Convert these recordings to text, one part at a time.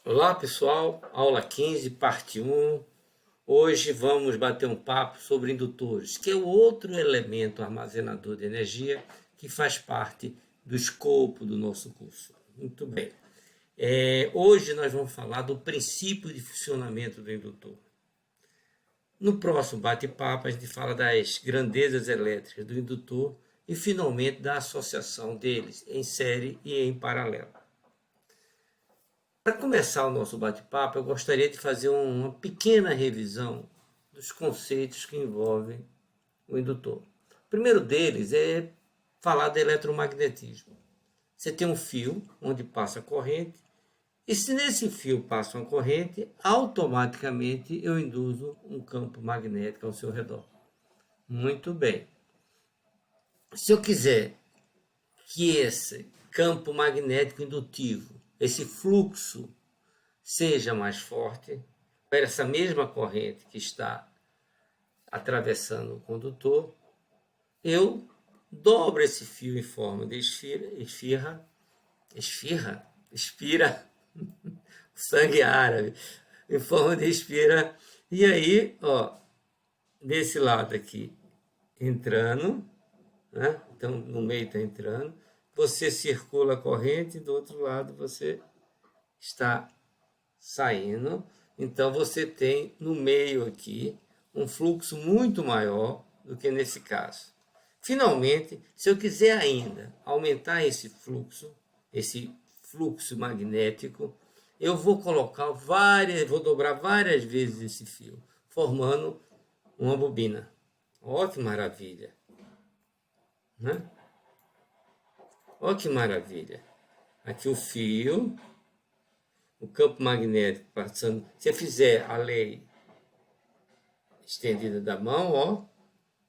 Olá pessoal, aula 15, parte 1. Hoje vamos bater um papo sobre indutores, que é o outro elemento armazenador de energia que faz parte do escopo do nosso curso. Muito bem. Hoje nós vamos falar do princípio de funcionamento do indutor. No próximo bate-papo a gente fala das grandezas elétricas do indutor e finalmente da associação deles em série e em paralelo. Para começar o nosso bate-papo, eu gostaria de fazer uma pequena revisão dos conceitos que envolvem o indutor. O primeiro deles é falar do eletromagnetismo. Você tem um fio onde passa a corrente, e se nesse fio passa uma corrente, automaticamente eu induzo um campo magnético ao seu redor. Muito bem. Se eu quiser que esse campo magnético indutivo, esse fluxo, seja mais forte, para essa mesma corrente que está atravessando o condutor, eu dobro esse fio em forma de espira, sangue árabe, em forma de espira, e aí, ó, desse lado aqui, entrando, né? Então no meio está entrando, você circula a corrente, do outro lado você está saindo, então você tem no meio aqui um fluxo muito maior do que nesse caso. Finalmente, se eu quiser ainda aumentar esse fluxo magnético, eu vou vou dobrar várias vezes esse fio, formando uma bobina. Olha que maravilha, né? Olha que maravilha. Aqui o fio, o campo magnético passando. Se eu fizer a lei estendida da mão, ó,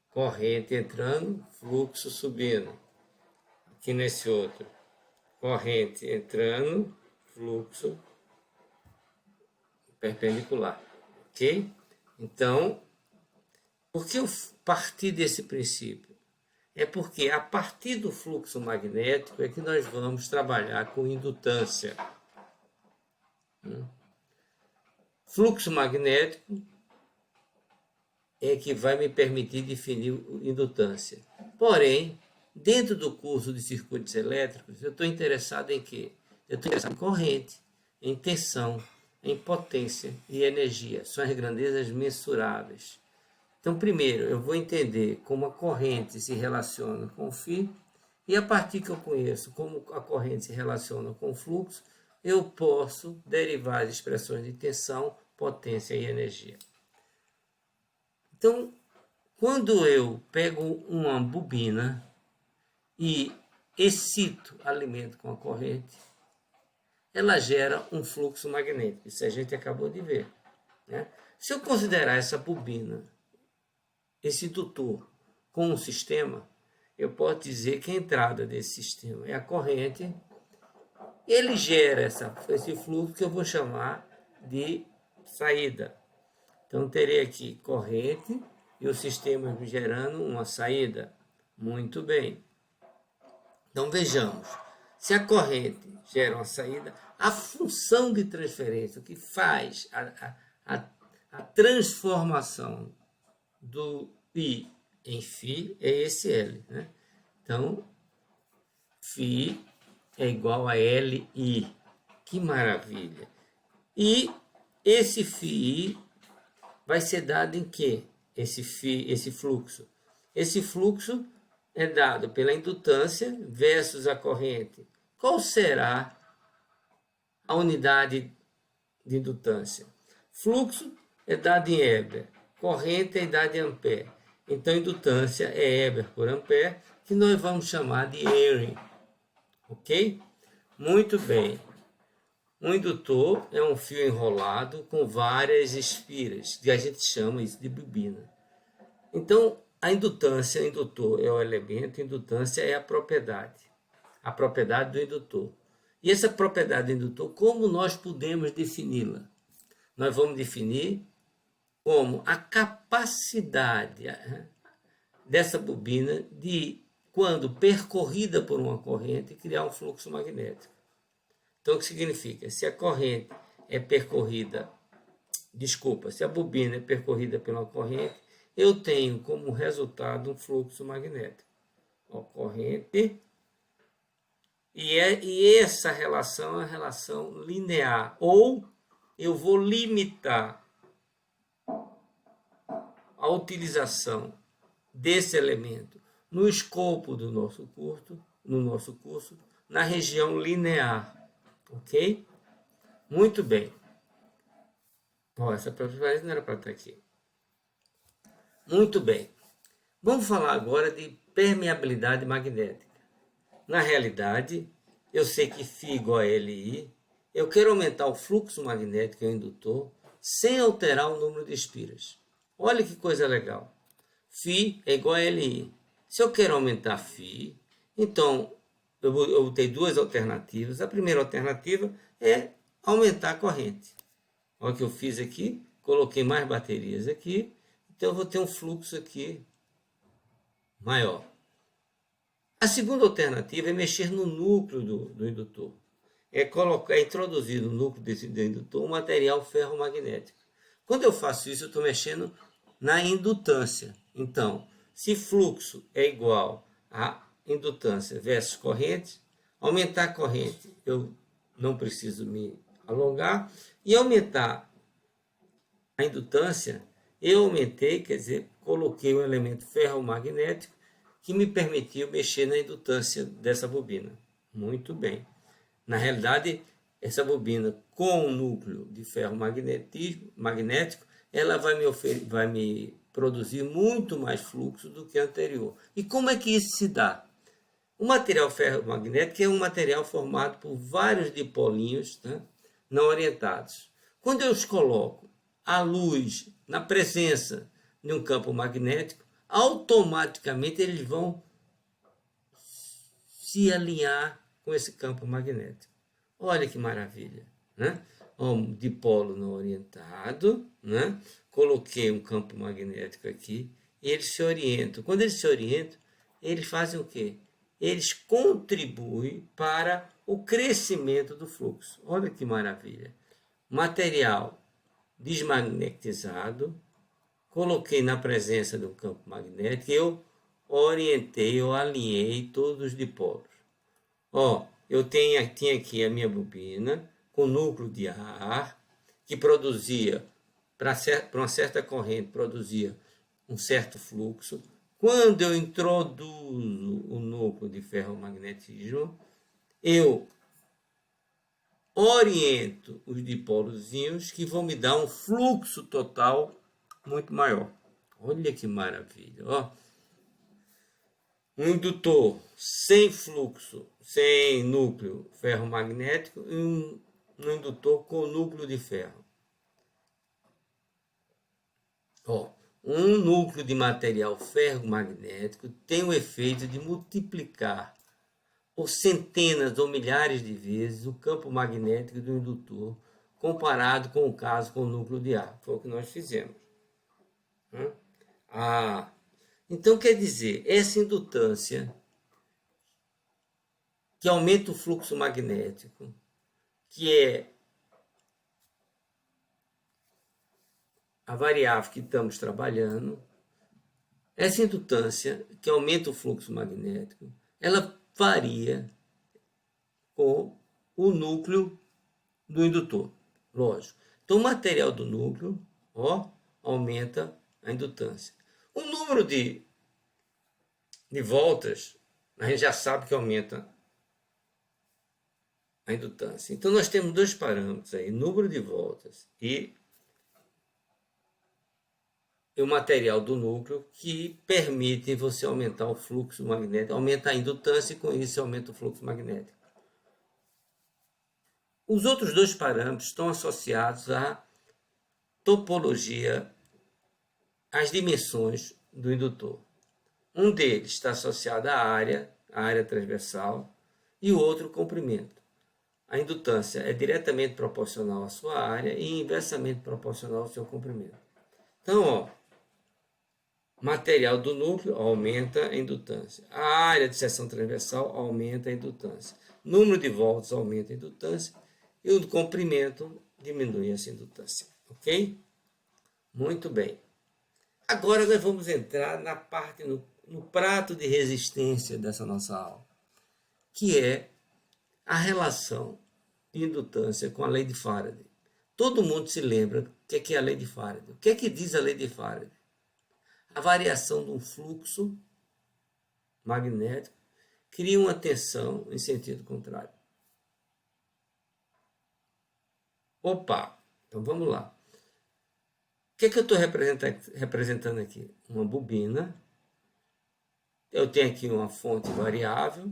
corrente entrando, fluxo subindo. Aqui nesse outro, corrente entrando, fluxo perpendicular. Ok? Então, por que eu parti desse princípio? É porque a partir do fluxo magnético é que nós vamos trabalhar com indutância. Fluxo magnético é que vai me permitir definir indutância. Porém, dentro do curso de circuitos elétricos, eu estou interessado em quê? Eu estou interessado em corrente, em tensão, em potência e energia. São as grandezas mensuráveis. Então, primeiro, eu vou entender como a corrente se relaciona com o fio, e a partir que eu conheço como a corrente se relaciona com o fluxo, eu posso derivar as expressões de tensão, potência e energia. Então, quando eu pego uma bobina e excito alimento com a corrente, ela gera um fluxo magnético. Isso a gente acabou de ver, né? Se eu considerar essa bobina, esse indutor, com um sistema, eu posso dizer que a entrada desse sistema é a corrente. Ele gera esse fluxo que eu vou chamar de saída. Então, terei aqui corrente e o sistema me gerando uma saída. Muito bem. Então, vejamos. Se a corrente gera uma saída, a função de transferência, o que faz a transformação do I em Φ é esse L, né? Então, Φ é igual a Li. Que maravilha! E esse Φ vai ser dado em quê? Esse fluxo. Esse fluxo é dado pela indutância versus a corrente. Qual será a unidade de indutância? Fluxo é dado em Weber, corrente é dada em ampere. Então, indutância é Weber por ampere, que nós vamos chamar de Henry. Ok? Muito bem. Um indutor é um fio enrolado com várias espiras, que a gente chama isso de bobina. Então, a indutância, indutor é o elemento, indutância é a propriedade do indutor. E essa propriedade do indutor, como nós podemos defini-la? Nós vamos definir como a capacidade dessa bobina de, quando percorrida por uma corrente, criar um fluxo magnético. Então, o que significa? Se a corrente é percorrida, desculpa, se a bobina é percorrida pela corrente, eu tenho como resultado um fluxo magnético. Ó, corrente. E essa relação é uma relação linear. Ou eu vou limitar a utilização desse elemento no escopo do nosso curso, na região linear. Ok? Muito bem. Ó, essa própria não era para estar aqui. Muito bem. Vamos falar agora de permeabilidade magnética. Na realidade, eu sei que φ igual a Li, eu quero aumentar o fluxo magnético em um indutor sem alterar o número de espiras. Olha que coisa legal. Φ é igual a Li. Se eu quero aumentar φ, então eu botei duas alternativas. A primeira alternativa é aumentar a corrente. Olha o que eu fiz aqui, coloquei mais baterias aqui, então eu vou ter um fluxo aqui maior. A segunda alternativa é mexer no núcleo do indutor. É introduzir no núcleo desse indutor um material ferromagnético. Quando eu faço isso, eu estou mexendo na indutância. Então, se fluxo é igual a indutância versus corrente, aumentar a corrente, eu não preciso me alongar, e aumentar a indutância, eu aumentei, quer dizer, coloquei um elemento ferromagnético que me permitiu mexer na indutância dessa bobina. Muito bem. Na realidade, essa bobina com o núcleo de ferro magnético, ela vai me produzir muito mais fluxo do que a anterior. E como é que isso se dá? O material ferromagnético é um material formado por vários dipolinhos, né, não orientados. Quando eu os coloco a luz na presença de um campo magnético, automaticamente eles vão se alinhar com esse campo magnético. Olha que maravilha, né? Um dipolo não orientado, né? Coloquei um campo magnético aqui e eles se orientam. Quando eles se orientam, eles fazem o quê? Eles contribuem para o crescimento do fluxo. Olha que maravilha. Material desmagnetizado, coloquei na presença do campo magnético, eu orientei, eu alinhei todos os dipolos. Ó, eu tinha aqui a minha bobina com núcleo de ar, que produzia, para uma certa corrente, produzia um certo fluxo. Quando eu introduzo o núcleo de ferromagnetismo, eu oriento os dipolozinhos que vão me dar um fluxo total muito maior. Olha que maravilha, ó. Um indutor sem fluxo, sem núcleo ferromagnético e um indutor com núcleo de ferro. Ó, um núcleo de material ferromagnético tem o efeito de multiplicar por centenas ou milhares de vezes o campo magnético do indutor comparado com o caso com o núcleo de ar. Foi o que nós fizemos. Então, quer dizer, essa indutância que aumenta o fluxo magnético, que é a variável que estamos trabalhando, essa indutância que aumenta o fluxo magnético, ela varia com o núcleo do indutor, lógico. Então, o material do núcleo, ó, aumenta a indutância. O número de voltas, a gente já sabe que aumenta a indutância. Então, nós temos dois parâmetros aí, número de voltas e o material do núcleo, que permitem você aumentar o fluxo magnético, aumenta a indutância e com isso aumenta o fluxo magnético. Os outros dois parâmetros estão associados à topologia, às dimensões do indutor. Um deles está associado à área transversal, e o outro, o comprimento. A indutância é diretamente proporcional à sua área e inversamente proporcional ao seu comprimento. Então, ó, material do núcleo aumenta a indutância. A área de seção transversal aumenta a indutância. Número de voltas aumenta a indutância. E o comprimento diminui essa indutância, ok? Muito bem. Agora nós vamos entrar na parte, no prato de resistência dessa nossa aula, que é a relação de indutância com a lei de Faraday. Todo mundo se lembra o que é a lei de Faraday. O que é que diz a lei de Faraday? A variação de um fluxo magnético cria uma tensão em sentido contrário. Opa! Então vamos lá. O que é que eu estou representando aqui? Uma bobina. Eu tenho aqui uma fonte variável.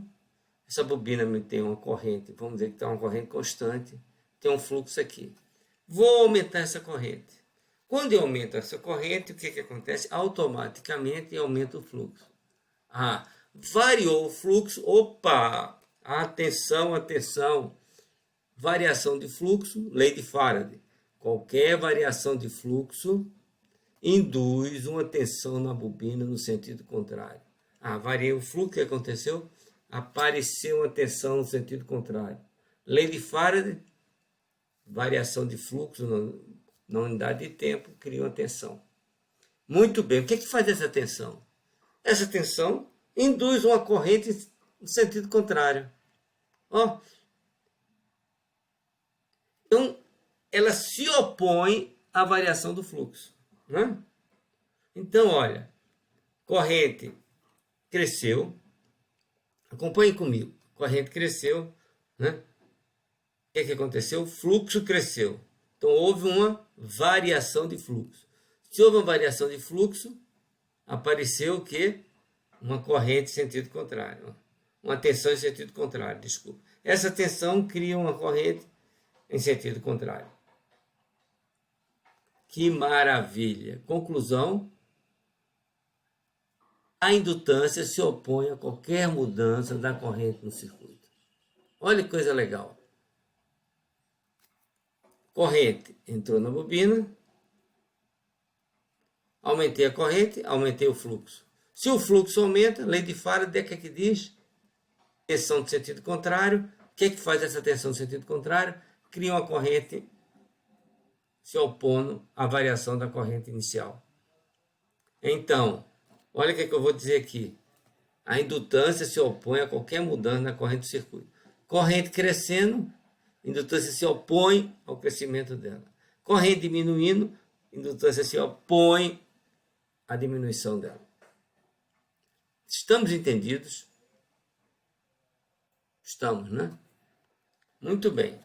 Essa bobina me tem uma corrente, vamos dizer que está uma corrente constante. Tem um fluxo aqui. Vou aumentar essa corrente. Quando eu aumento essa corrente, o que acontece? Automaticamente aumenta o fluxo. Variou o fluxo. Opa! Atenção, atenção. Variação de fluxo, lei de Faraday. Qualquer variação de fluxo induz uma tensão na bobina no sentido contrário. Variei o fluxo, o que aconteceu? Apareceu uma tensão no sentido contrário. Lei de Faraday, variação de fluxo na unidade de tempo, cria uma tensão. Muito bem, o que faz essa tensão? Essa tensão induz uma corrente no sentido contrário. Então, ela se opõe à variação do fluxo. Né? Então, olha, corrente cresceu, acompanhe comigo, corrente cresceu, né? O que aconteceu? O fluxo cresceu. Então, houve uma variação de fluxo. Se houve uma variação de fluxo, apareceu o quê? Uma corrente em sentido contrário. Uma tensão em sentido contrário, desculpa. Essa tensão cria uma corrente em sentido contrário. Que maravilha! Conclusão: a indutância se opõe a qualquer mudança da corrente no circuito. Olha que coisa legal. Corrente entrou na bobina, aumentei a corrente, aumentei o fluxo. Se o fluxo aumenta, lei de Faraday, o que diz? Tensão de sentido contrário. O que faz essa tensão de sentido contrário? Cria uma corrente se opondo à variação da corrente inicial. Então, olha o que eu vou dizer aqui. A indutância se opõe a qualquer mudança na corrente do circuito. Corrente crescendo, indutância se opõe ao crescimento dela. Corrente diminuindo, indutância se opõe à diminuição dela. Estamos entendidos? Estamos, né? Muito bem.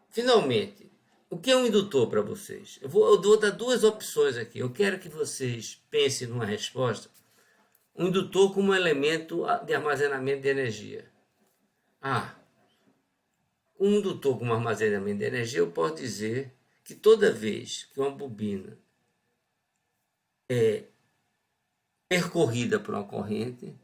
Finalmente, o que é um indutor para vocês? Eu vou dar duas opções aqui. Eu quero que vocês pensem numa resposta. Um indutor como um elemento de armazenamento de energia. Um indutor como armazenamento de energia, eu posso dizer que toda vez que uma bobina é percorrida por uma corrente,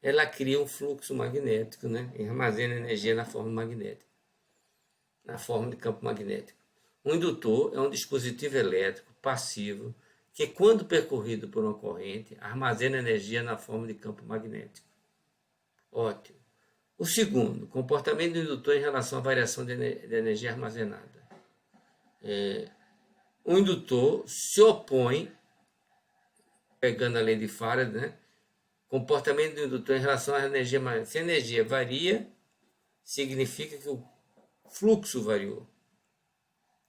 ela cria um fluxo magnético, né? E armazena energia na forma magnética, na forma de campo magnético. Um indutor é um dispositivo elétrico passivo que, quando percorrido por uma corrente, armazena energia na forma de campo magnético. Ótimo. O segundo, comportamento do indutor em relação à variação de energia armazenada. O indutor se opõe, pegando a lei de Faraday, né? Comportamento do indutor em relação à energia magnética. Se a energia varia, significa que o fluxo variou.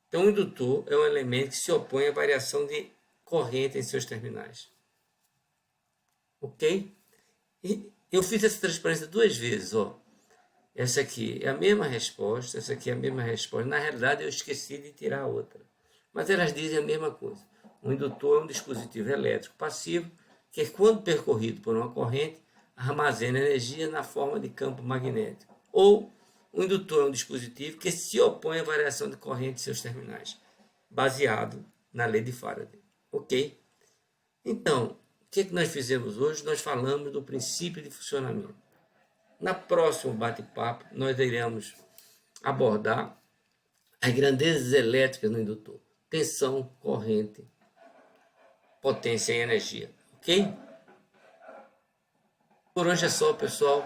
Então, o indutor é um elemento que se opõe à variação de corrente em seus terminais. Ok? E eu fiz essa transparência duas vezes. Essa aqui é a mesma resposta, essa aqui é a mesma resposta. Na realidade, eu esqueci de tirar a outra. Mas elas dizem a mesma coisa. Um indutor é um dispositivo elétrico passivo que, quando percorrido por uma corrente, armazena energia na forma de campo magnético. Ou um indutor é um dispositivo que se opõe à variação de corrente em seus terminais, baseado na lei de Faraday. Ok? Então, o que nós fizemos hoje? Nós falamos do princípio de funcionamento. Na próxima bate-papo, nós iremos abordar as grandezas elétricas no indutor. Tensão, corrente, potência e energia. Ok? Por hoje é só, pessoal.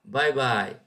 Bye, bye.